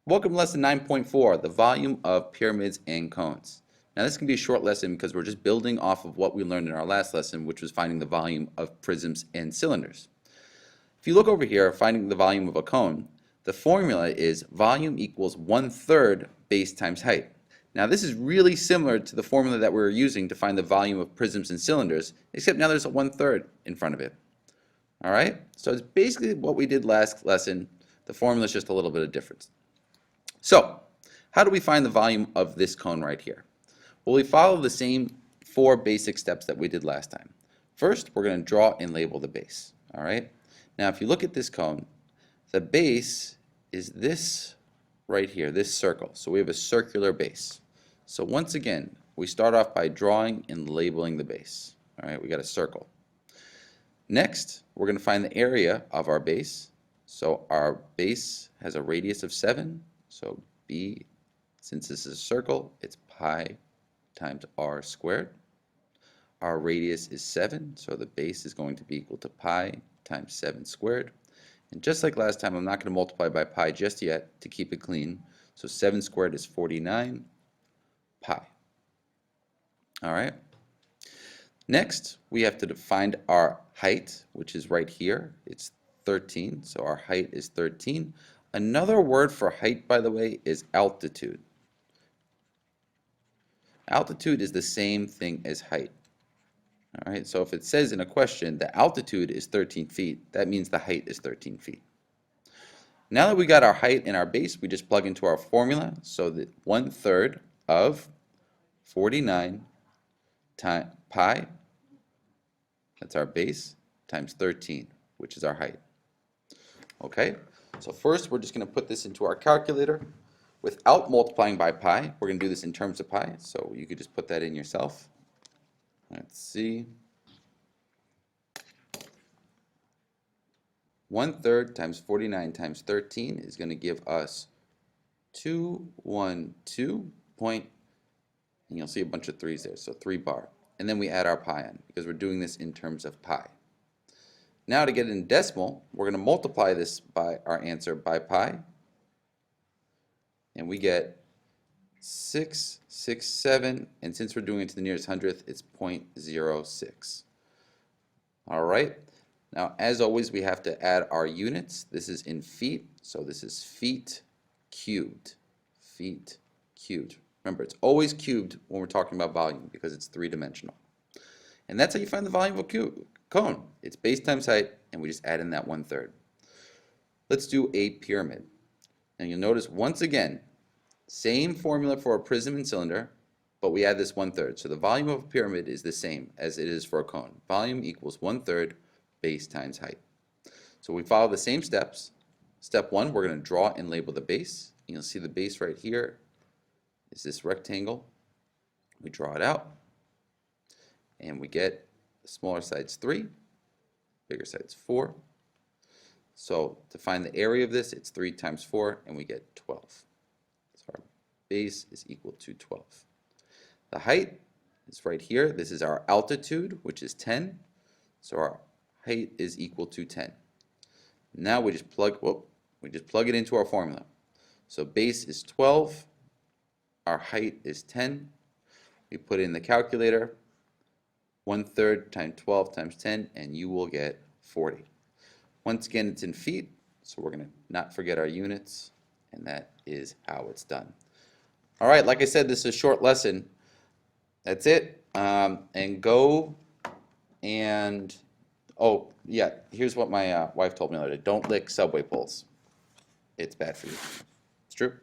Welcome to lesson 9.4, the volume of pyramids and cones. Now this can be a short lesson because we're just building off of what we learned in our last lesson, which was finding the volume of prisms and cylinders. If you look over here, finding the volume of a cone, the formula is volume equals 1/3 base times height. Now this is really similar to the formula that we were using to find the volume of prisms and cylinders, except now there's a 1/3 in front of it. Alright, so it's basically what we did last lesson. The formula is just a little bit of difference. So, how do we find the volume of this cone right here? Well, we follow the same 4 basic steps that we did last time. First, we're going to draw and label the base. All right. Now, if you look at this cone, the base is this right here, this circle. So we have a circular base. So once again, we start off by drawing and labeling the base. All right, we got a circle. Next, we're going to find the area of our base. So our base has a radius of 7. So B, since this is a circle, it's pi times r squared. Our radius is 7, so the base is going to be equal to pi times 7 squared. And just like last time, I'm not going to multiply by pi just yet to keep it clean. So 7 squared is 49 pi. All right. Next, we have to find our height, which is right here. It's 13, so our height is 13. Another word for height, by the way, is altitude. Altitude is the same thing as height. All right, so if it says in a question the altitude is 13 feet, that means the height is 13 feet. Now that we got our height and our base, we just plug into our formula. So that 1/3 of 49 times pi, that's our base, times 13, which is our height. Okay, so first we're just going to put this into our calculator without multiplying by pi. We're going to do this in terms of pi, so you could just put that in yourself. Let's see. 1/3 times 49 times 13 is going to give us 212 point, and you'll see a bunch of 3's there, so 3 bar. And then we add our pi in because we're doing this in terms of pi. Now to get it in decimal, we're going to multiply this by our answer by pi, and we get 667, and since we're doing it to the nearest hundredth, it's 0.06. All right. Now, as always, we have to add our units. This is in feet, so this is feet cubed. Feet cubed. Remember, it's always cubed when we're talking about volume because it's 3-dimensional. And that's how you find the volume of a cone. It's base times height, and we just add in that 1/3. Let's do a pyramid. And you'll notice once again, same formula for a prism and cylinder, but we add this 1/3. So the volume of a pyramid is the same as it is for a cone. Volume equals 1/3 base times height. So we follow the same steps. Step 1, we're going to draw and label the base. And you'll see the base right here is this rectangle. We draw it out, and we get the smaller side's 3, bigger side's 4. So to find the area of this, it's 3 times 4, and we get 12. So our base is equal to 12. The height is right here. This is our altitude, which is 10. So our height is equal to 10. Now we just plug it into our formula. So base is 12. Our height is 10. We put in the calculator, 1/3 times 12 times 10, and you will get 40. Once again, it's in feet, so we're going to not forget our units, and that is how it's done. All right, like I said, this is a short lesson. That's it. And go and, oh, yeah, here's what my wife told me the other day. Don't lick subway poles. It's bad for you. It's true.